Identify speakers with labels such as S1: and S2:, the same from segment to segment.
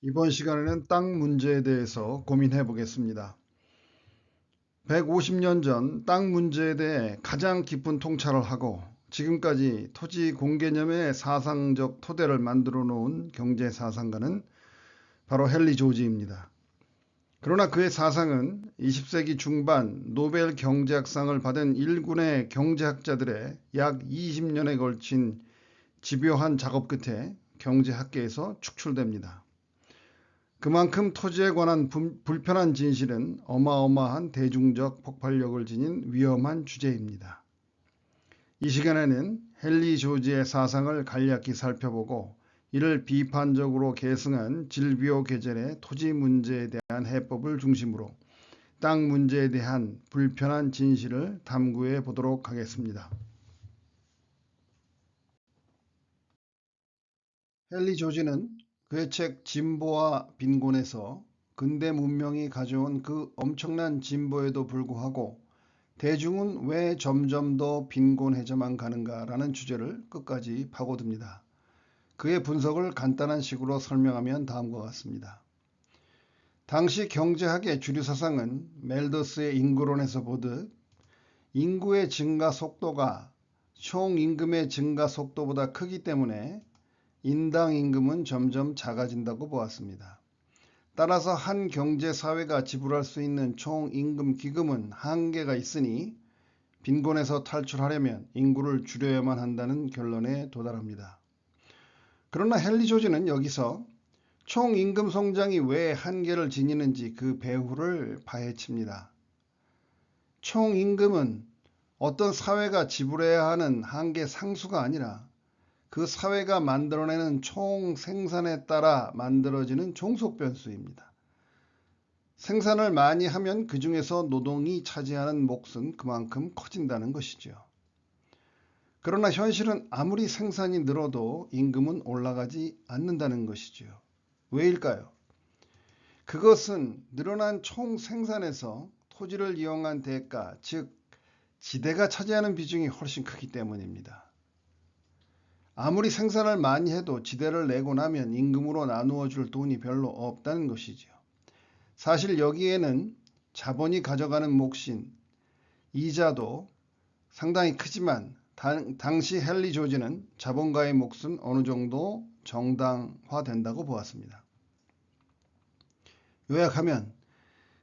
S1: 이번 시간에는 땅 문제에 대해서 고민해 보겠습니다. 150년 전 땅 문제에 대해 가장 깊은 통찰을 하고 지금까지 토지 공개념의 사상적 토대를 만들어 놓은 경제 사상가는 바로 헨리 조지입니다. 그러나 그의 사상은 20세기 중반 노벨 경제학상을 받은 일군의 경제학자들의 약 20년에 걸친 집요한 작업 끝에 경제학계에서 축출됩니다. 그만큼 토지에 관한 불편한 진실은 어마어마한 대중적 폭발력을 지닌 위험한 주제입니다. 이 시간에는 헨리 조지의 사상을 간략히 살펴보고 이를 비판적으로 계승한 질비오 계절의 토지 문제에 대한 해법을 중심으로 땅 문제에 대한 불편한 진실을 탐구해 보도록 하겠습니다. 헨리 조지는 그의 책 진보와 빈곤에서 근대 문명이 가져온 그 엄청난 진보에도 불구하고 대중은 왜 점점 더 빈곤해져만 가는가라는 주제를 끝까지 파고듭니다. 그의 분석을 간단한 식으로 설명하면 다음과 같습니다. 당시 경제학의 주류 사상은 멜더스의 인구론에서 보듯 인구의 증가 속도가 총 임금의 증가 속도보다 크기 때문에 인당 임금은 점점 작아진다고 보았습니다. 따라서 한 경제사회가 지불할 수 있는 총 임금 기금은 한계가 있으니 빈곤에서 탈출하려면 인구를 줄여야만 한다는 결론에 도달합니다. 그러나 헨리 조지는 여기서 총 임금 성장이 왜 한계를 지니는지 그 배후를 파헤칩니다. 총 임금은 어떤 사회가 지불해야 하는 한계 상수가 아니라 그 사회가 만들어내는 총 생산에 따라 만들어지는 종속 변수입니다. 생산을 많이 하면 그 중에서 노동이 차지하는 몫은 그만큼 커진다는 것이죠. 그러나 현실은 아무리 생산이 늘어도 임금은 올라가지 않는다는 것이죠. 왜일까요? 그것은 늘어난 총 생산에서 토지를 이용한 대가, 즉 지대가 차지하는 비중이 훨씬 크기 때문입니다. 아무리 생산을 많이 해도 지대를 내고 나면 임금으로 나누어 줄 돈이 별로 없다는 것이죠. 사실 여기에는 자본이 가져가는 몫인 이자도 상당히 크지만 당시 헨리 조지는 자본가의 몫은 어느 정도 정당화된다고 보았습니다. 요약하면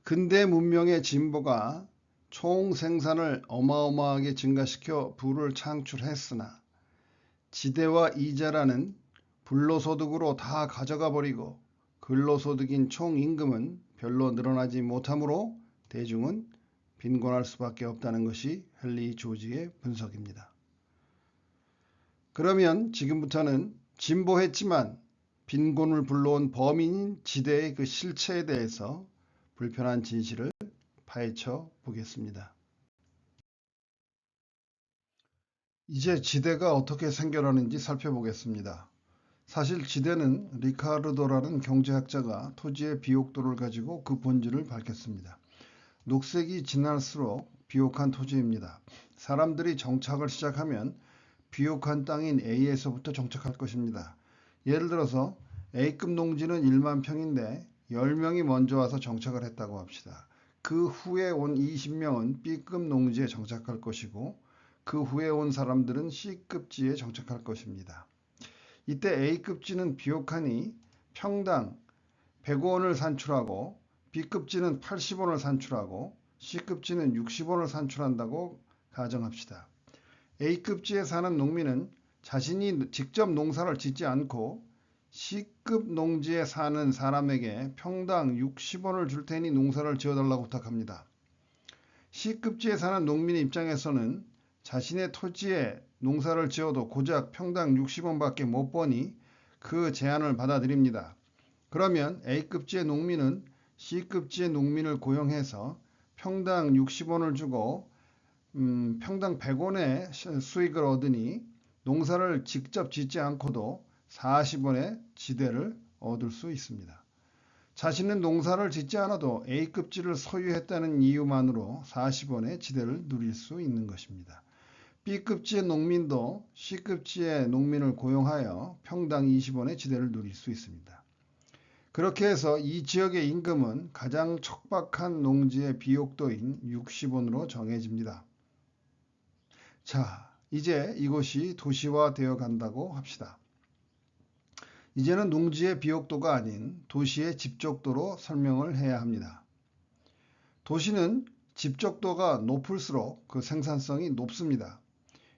S1: 근대 문명의 진보가 총 생산을 어마어마하게 증가시켜 부를 창출했으나 지대와 이자라는 불로소득으로 다 가져가 버리고 근로소득인 총임금은 별로 늘어나지 못하므로 대중은 빈곤할 수밖에 없다는 것이 헨리 조지의 분석입니다. 그러면 지금부터는 진보했지만 빈곤을 불러온 범인인 지대의 그 실체에 대해서 불편한 진실을 파헤쳐 보겠습니다. 이제 지대가 어떻게 생겨나는지 살펴보겠습니다. 사실 지대는 리카르도라는 경제학자가 토지의 비옥도를 가지고 그 본질을 밝혔습니다. 녹색이 진할수록 비옥한 토지입니다. 사람들이 정착을 시작하면 비옥한 땅인 A에서부터 정착할 것입니다. 예를 들어서 A급 농지는 1만 평인데 10명이 먼저 와서 정착을 했다고 합시다. 그 후에 온 20명은 B급 농지에 정착할 것이고 그 후에 온 사람들은 C급지에 정착할 것입니다. 이때 A급지는 비옥하니 평당 100원을 산출하고 B급지는 80원을 산출하고 C급지는 60원을 산출한다고 가정합시다. A급지에 사는 농민은 자신이 직접 농사를 짓지 않고 C급 농지에 사는 사람에게 평당 60원을 줄 테니 농사를 지어달라고 부탁합니다. C급지에 사는 농민의 입장에서는 자신의 토지에 농사를 지어도 고작 평당 60원밖에 못 버니 그 제안을 받아들입니다. 그러면 A급지의 농민은 C급지의 농민을 고용해서 평당 60원을 주고 평당 100원의 수익을 얻으니 농사를 직접 짓지 않고도 40원의 지대를 얻을 수 있습니다. 자신은 농사를 짓지 않아도 A급지를 소유했다는 이유만으로 40원의 지대를 누릴 수 있는 것입니다. B급지의 농민도 C급지의 농민을 고용하여 평당 20원의 지대를 누릴 수 있습니다. 그렇게 해서 이 지역의 임금은 가장 척박한 농지의 비옥도인 60원으로 정해집니다. 자, 이제 이곳이 도시화되어 간다고 합시다. 이제는 농지의 비옥도가 아닌 도시의 집적도로 설명을 해야 합니다. 도시는 집적도가 높을수록 그 생산성이 높습니다.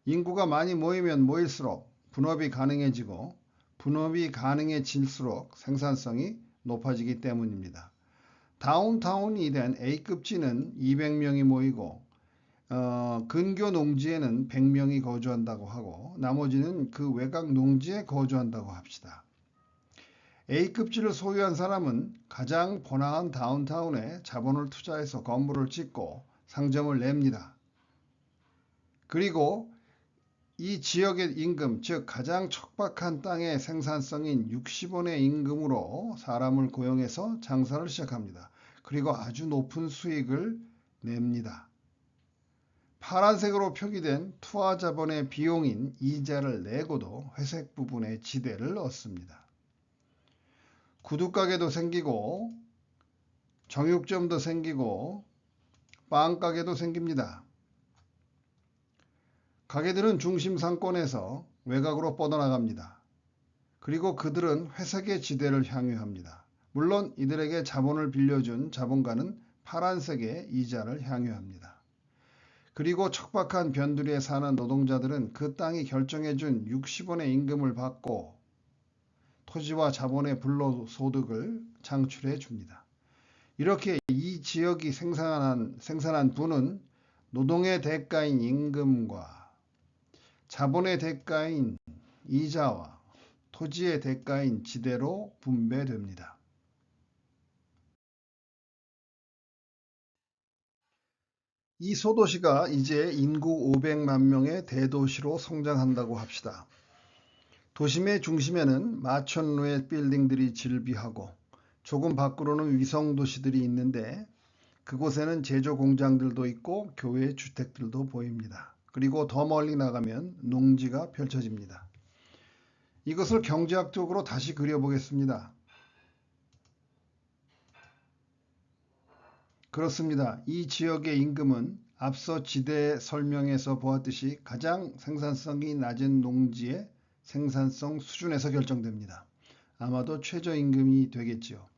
S1: 인구가 많이 모이면 모일수록 분업이 가능해지고 분업이 가능해질수록 생산성이 높아지기 때문입니다. 다운타운이 된 A급지는 200명이 모이고 근교 농지에는 100명이 거주한다고 하고 나머지는 그 외곽 농지에 거주한다고 합시다. A급지를 소유한 사람은 가장 번화한 다운타운에 자본을 투자해서 건물을 짓고 상점을 냅니다. 그리고 이 지역의 임금, 즉 가장 척박한 땅의 생산성인 60원의 임금으로 사람을 고용해서 장사를 시작합니다. 그리고 아주 높은 수익을 냅니다. 파란색으로 표기된 투하자본의 비용인 이자를 내고도 회색 부분의 지대를 얻습니다. 구두가게도 생기고 정육점도 생기고 빵가게도 생깁니다. 가게들은 중심 상권에서 외곽으로 뻗어나갑니다. 그리고 그들은 회색의 지대를 향유합니다. 물론 이들에게 자본을 빌려준 자본가는 파란색의 이자를 향유합니다. 그리고 척박한 변두리에 사는 노동자들은 그 땅이 결정해준 60원의 임금을 받고 토지와 자본의 불로소득을 창출해 줍니다. 이렇게 이 지역이 생산한 부는 노동의 대가인 임금과 자본의 대가인 이자와 토지의 대가인 지대로 분배됩니다. 이 소도시가 이제 인구 500만 명의 대도시로 성장한다고 합시다. 도심의 중심에는 마천루의 빌딩들이 즐비하고 조금 밖으로는 위성도시들이 있는데 그곳에는 제조 공장들도 있고 교외 주택들도 보입니다. 그리고 더 멀리 나가면 농지가 펼쳐집니다. 이것을 경제학적으로 다시 그려보겠습니다. 그렇습니다. 이 지역의 임금은 앞서 지대 설명에서 보았듯이 가장 생산성이 낮은 농지의 생산성 수준에서 결정됩니다. 아마도 최저임금이 되겠지요.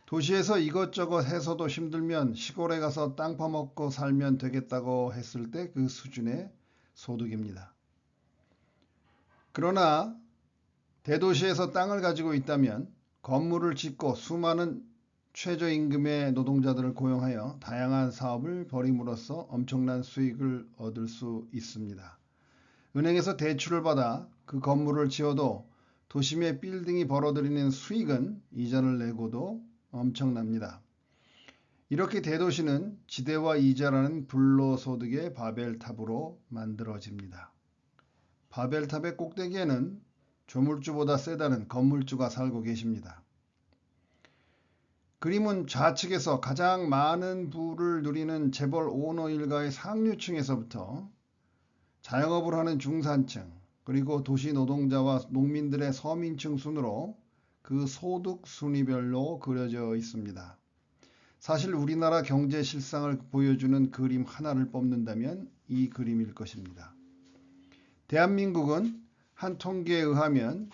S1: 도시에서 이것저것 해서도 힘들면 시골에 가서 땅 파먹고 살면 되겠다고 했을 때 그 수준의 소득입니다. 그러나 대도시에서 땅을 가지고 있다면 건물을 짓고 수많은 최저임금의 노동자들을 고용하여 다양한 사업을 벌임으로써 엄청난 수익을 얻을 수 있습니다. 은행에서 대출을 받아 그 건물을 지어도 도심의 빌딩이 벌어들이는 수익은 이자를 내고도 엄청납니다. 이렇게 대도시는 지대와 이자라는 불로소득의 바벨탑으로 만들어집니다. 바벨탑의 꼭대기에는 조물주보다 세다는 건물주가 살고 계십니다. 그림은 좌측에서 가장 많은 부를 누리는 재벌 오너 일가의 상류층에서부터 자영업을 하는 중산층, 그리고 도시 노동자와 농민들의 서민층 순으로 그 소득 순위별로 그려져 있습니다. 사실 우리나라 경제 실상을 보여주는 그림 하나를 뽑는다면 이 그림일 것입니다. 대한민국은 한 통계에 의하면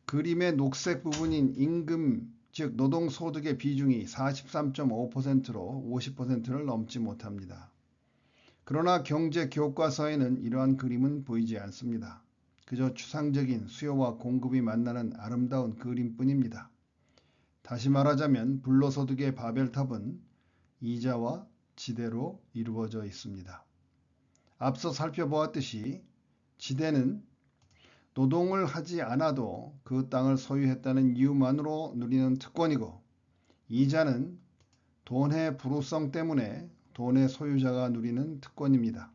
S1: 그림의 녹색 부분인 임금, 즉 노동소득의 비중이 43.5%로 50%를 넘지 못합니다. 그러나 경제 교과서에는 이러한 그림은 보이지 않습니다. 그저 추상적인 수요와 공급이 만나는 아름다운 그림뿐입니다. 다시 말하자면 불로소득의 바벨탑은 이자와 지대로 이루어져 있습니다. 앞서 살펴보았듯이 지대는 노동을 하지 않아도 그 땅을 소유했다는 이유만으로 누리는 특권이고 이자는 돈의 불우성 때문에 돈의 소유자가 누리는 특권입니다.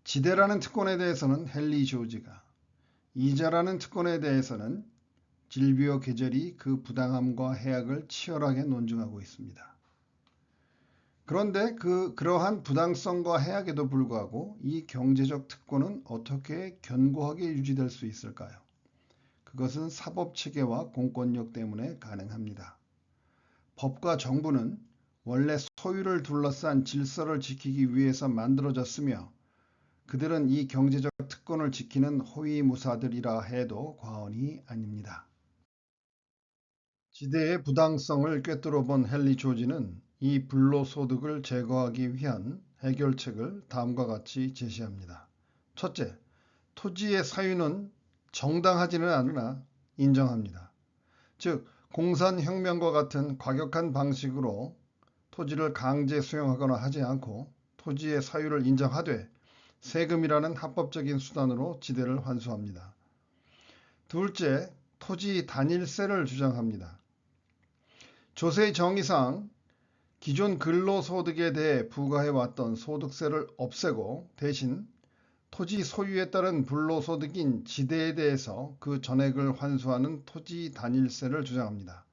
S1: 지대라는 특권에 대해서는 헨리 조지가, 이자라는 특권에 대해서는 질비오 계절이 그 부당함과 해악을 치열하게 논증하고 있습니다. 그런데 그러한 부당성과 해악에도 불구하고 이 경제적 특권은 어떻게 견고하게 유지될 수 있을까요? 그것은 사법체계와 공권력 때문에 가능합니다. 법과 정부는 원래 소유를 둘러싼 질서를 지키기 위해서 만들어졌으며 그들은 이 경제적 특권을 지키는 호위무사들이라 해도 과언이 아닙니다. 지대의 부당성을 꿰뚫어 본 헨리 조지는 이 불로소득을 제거하기 위한 해결책을 다음과 같이 제시합니다. 첫째, 토지의 사유는 정당하지는 않으나 인정합니다. 즉, 공산혁명과 같은 과격한 방식으로 토지를 강제 수용하거나 하지 않고 토지의 사유를 인정하되 세금이라는 합법적인 수단으로 지대를 환수합니다. 둘째, 토지 단일세를 주장합니다. 조세의 정의상 기존 근로소득에 대해 부과해왔던 소득세를 없애고 대신 토지 소유에 따른 불로소득인 지대에 대해서 그 전액을 환수하는 토지 단일세를 주장합니다.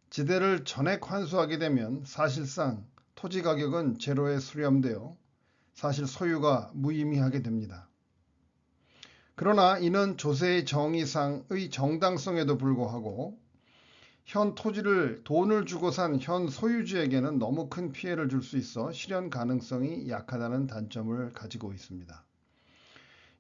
S1: 지대를 전액 환수하게 되면 사실상 토지 가격은 제로에 수렴되어 사실 소유가 무의미하게 됩니다. 그러나 이는 조세의 정의상의 정당성에도 불구하고 현 토지를 돈을 주고 산 현 소유주에게는 너무 큰 피해를 줄 수 있어 실현 가능성이 약하다는 단점을 가지고 있습니다.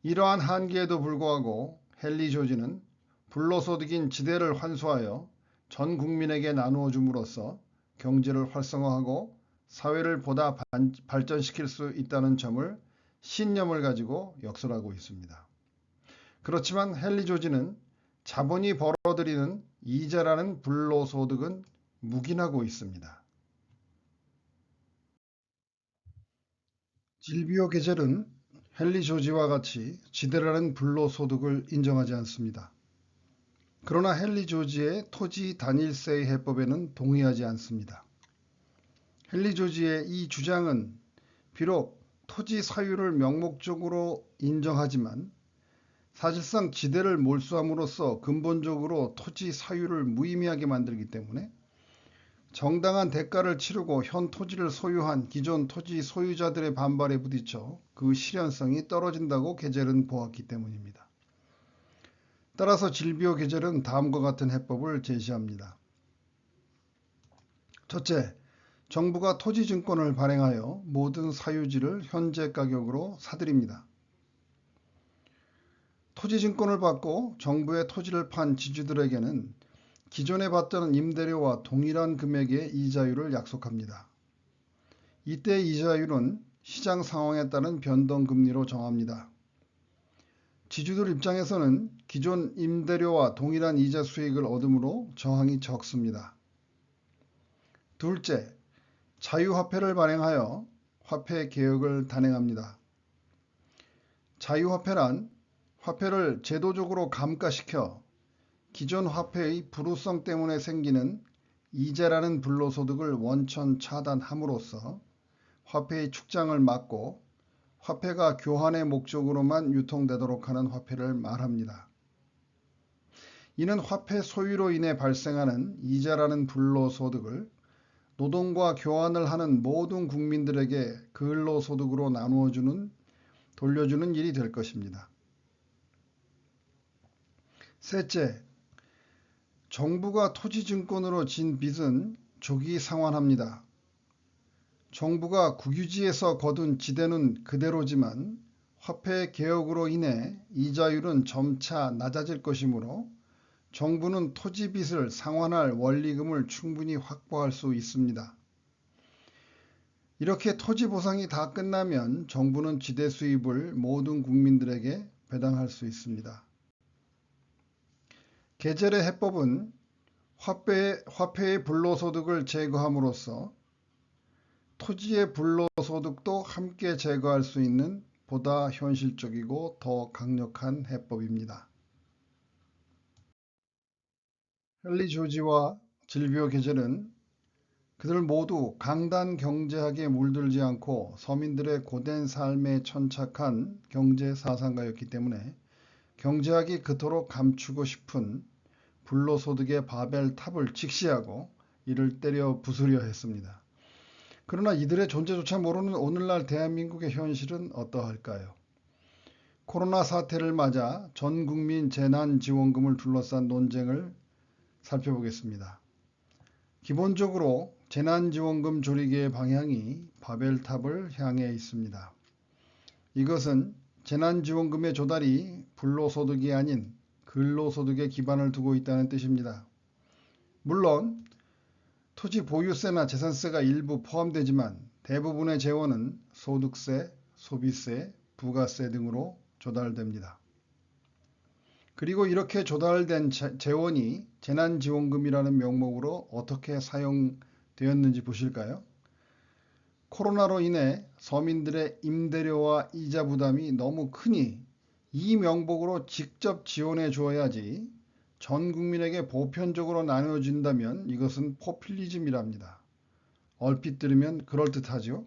S1: 이러한 한계에도 불구하고 헨리 조지는 불로소득인 지대를 환수하여 전 국민에게 나누어 줌으로써 경제를 활성화하고 사회를 보다 발전시킬 수 있다는 점을 신념을 가지고 역설하고 있습니다. 그렇지만 헨리 조지는 자본이 벌어들이는 이자라는 불로소득은 묵인하고 있습니다. 질비오 게젤은 헨리 조지와 같이 지대라는 불로소득을 인정하지 않습니다. 그러나 헨리 조지의 토지 단일세의 해법에는 동의하지 않습니다. 헨리 조지의 이 주장은 비록 토지 사유를 명목적으로 인정하지만 사실상 지대를 몰수함으로써 근본적으로 토지 사유를 무의미하게 만들기 때문에 정당한 대가를 치르고 현 토지를 소유한 기존 토지 소유자들의 반발에 부딪혀 그 실현성이 떨어진다고 게젤은 보았기 때문입니다. 따라서 질비오 게젤은 다음과 같은 해법을 제시합니다. 첫째, 정부가 토지증권을 발행하여 모든 사유지를 현재 가격으로 사들입니다. 토지증권을 받고 정부의 토지를 판 지주들에게는 기존에 받던 임대료와 동일한 금액의 이자율을 약속합니다. 이때 이자율은 시장 상황에 따른 변동금리로 정합니다. 지주들 입장에서는 기존 임대료와 동일한 이자 수익을 얻으므로 저항이 적습니다. 둘째, 자유화폐를 발행하여 화폐 개혁을 단행합니다. 자유화폐란 화폐를 제도적으로 감가시켜 기존 화폐의 불우성 때문에 생기는 이자라는 불로소득을 원천 차단함으로써 화폐의 축장을 막고 화폐가 교환의 목적으로만 유통되도록 하는 화폐를 말합니다. 이는 화폐 소유로 인해 발생하는 이자라는 불로소득을 노동과 교환을 하는 모든 국민들에게 근로소득으로 돌려주는 일이 될 것입니다. 셋째, 정부가 토지증권으로 진 빚은 조기 상환합니다. 정부가 국유지에서 거둔 지대는 그대로지만 화폐 개혁으로 인해 이자율은 점차 낮아질 것이므로 정부는 토지 빚을 상환할 원리금을 충분히 확보할 수 있습니다. 이렇게 토지 보상이 다 끝나면 정부는 지대 수입을 모든 국민들에게 배당할 수 있습니다. 게젤의 해법은 화폐의 불로소득을 제거함으로써 토지의 불로소득도 함께 제거할 수 있는 보다 현실적이고 더 강력한 해법입니다. 헨리 조지와 질비오 게젤은 그들 모두 강단 경제학에 물들지 않고 서민들의 고된 삶에 천착한 경제 사상가였기 때문에 경제학이 그토록 감추고 싶은 불로소득의 바벨탑을 직시하고 이를 때려 부수려 했습니다. 그러나 이들의 존재조차 모르는 오늘날 대한민국의 현실은 어떠할까요? 코로나 사태를 맞아 전 국민 재난지원금을 둘러싼 논쟁을 살펴보겠습니다. 기본적으로 재난지원금 조리개의 방향이 바벨탑을 향해 있습니다. 이것은 재난지원금의 조달이 불로소득이 아닌 근로소득에 기반을 두고 있다는 뜻입니다. 물론 토지 보유세나 재산세가 일부 포함되지만 대부분의 재원은 소득세, 소비세, 부가세 등으로 조달됩니다. 그리고 이렇게 조달된 재원이 재난지원금이라는 명목으로 어떻게 사용되었는지 보실까요? 코로나로 인해 서민들의 임대료와 이자 부담이 너무 크니 이 명목으로 직접 지원해 주어야지 전 국민에게 보편적으로 나누어진다면 이것은 포퓰리즘이랍니다. 얼핏 들으면 그럴듯하죠?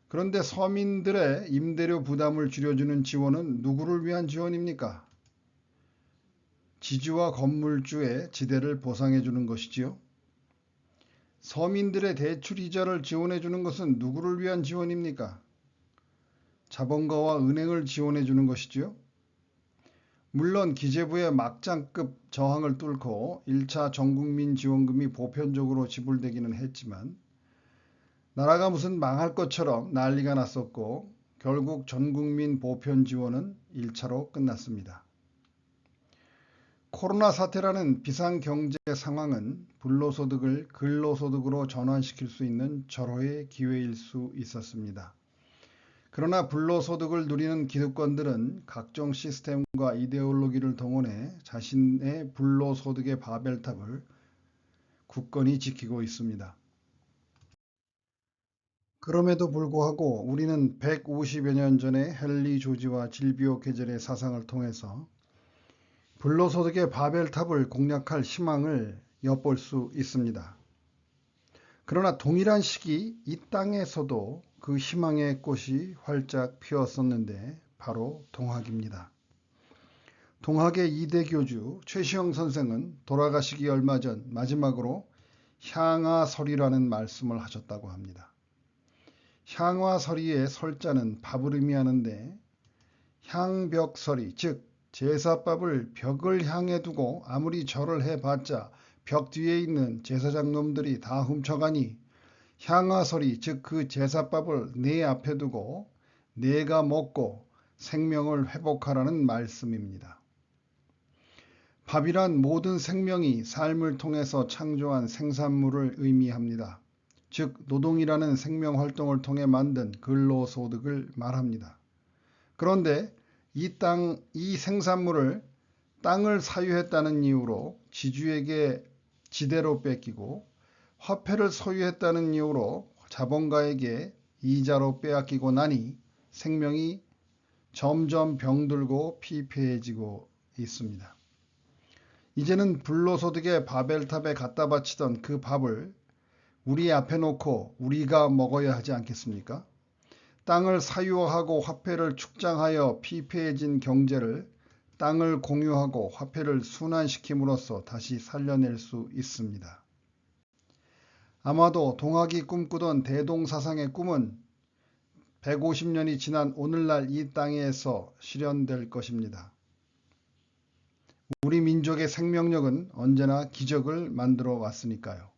S1: 그런데 서민들의 임대료 부담을 줄여주는 지원은 누구를 위한 지원입니까? 지주와 건물주의 지대를 보상해 주는 것이지요. 서민들의 대출 이자를 지원해 주는 것은 누구를 위한 지원입니까? 자본가와 은행을 지원해 주는 것이지요. 물론 기재부의 막장급 저항을 뚫고 1차 전국민 지원금이 보편적으로 지불되기는 했지만 나라가 무슨 망할 것처럼 난리가 났었고 결국 전국민 보편 지원은 1차로 끝났습니다. 코로나 사태라는 비상경제 상황은 불로소득을 근로소득으로 전환시킬 수 있는 절호의 기회일 수 있었습니다. 그러나 불로소득을 누리는 기득권들은 각종 시스템과 이데올로기를 동원해 자신의 불로소득의 바벨탑을 굳건히 지키고 있습니다. 그럼에도 불구하고 우리는 150여 년 전에 헨리 조지와 질비오 계절의 사상을 통해서 불로소득의 바벨탑을 공략할 희망을 엿볼 수 있습니다. 그러나 동일한 시기 이 땅에서도 그 희망의 꽃이 활짝 피었었는데 바로 동학입니다. 동학의 2대 교주 최시영 선생은 돌아가시기 얼마 전 마지막으로 향화설이라는 말씀을 하셨다고 합니다. 향화설이의 설자는 밥을 의미하는데 향벽설이 즉 제사밥을 벽을 향해 두고 아무리 절을 해봤자 벽 뒤에 있는 제사장 놈들이 다 훔쳐가니 향화설이 즉 그 제사밥을 내 앞에 두고 내가 먹고 생명을 회복하라는 말씀입니다. 밥이란 모든 생명이 삶을 통해서 창조한 생산물을 의미합니다. 즉 노동이라는 생명활동을 통해 만든 근로소득을 말합니다. 그런데 이 생산물을 땅을 사유했다는 이유로 지주에게 지대로 뺏기고 화폐를 소유했다는 이유로 자본가에게 이자로 빼앗기고 나니 생명이 점점 병들고 피폐해지고 있습니다. 이제는 불로소득의 바벨탑에 갖다 바치던 그 밥을 우리 앞에 놓고 우리가 먹어야 하지 않겠습니까? 땅을 사유하고 화폐를 축장하여 피폐해진 경제를 땅을 공유하고 화폐를 순환시킴으로써 다시 살려낼 수 있습니다. 아마도 동학이 꿈꾸던 대동사상의 꿈은 150년이 지난 오늘날 이 땅에서 실현될 것입니다. 우리 민족의 생명력은 언제나 기적을 만들어 왔으니까요.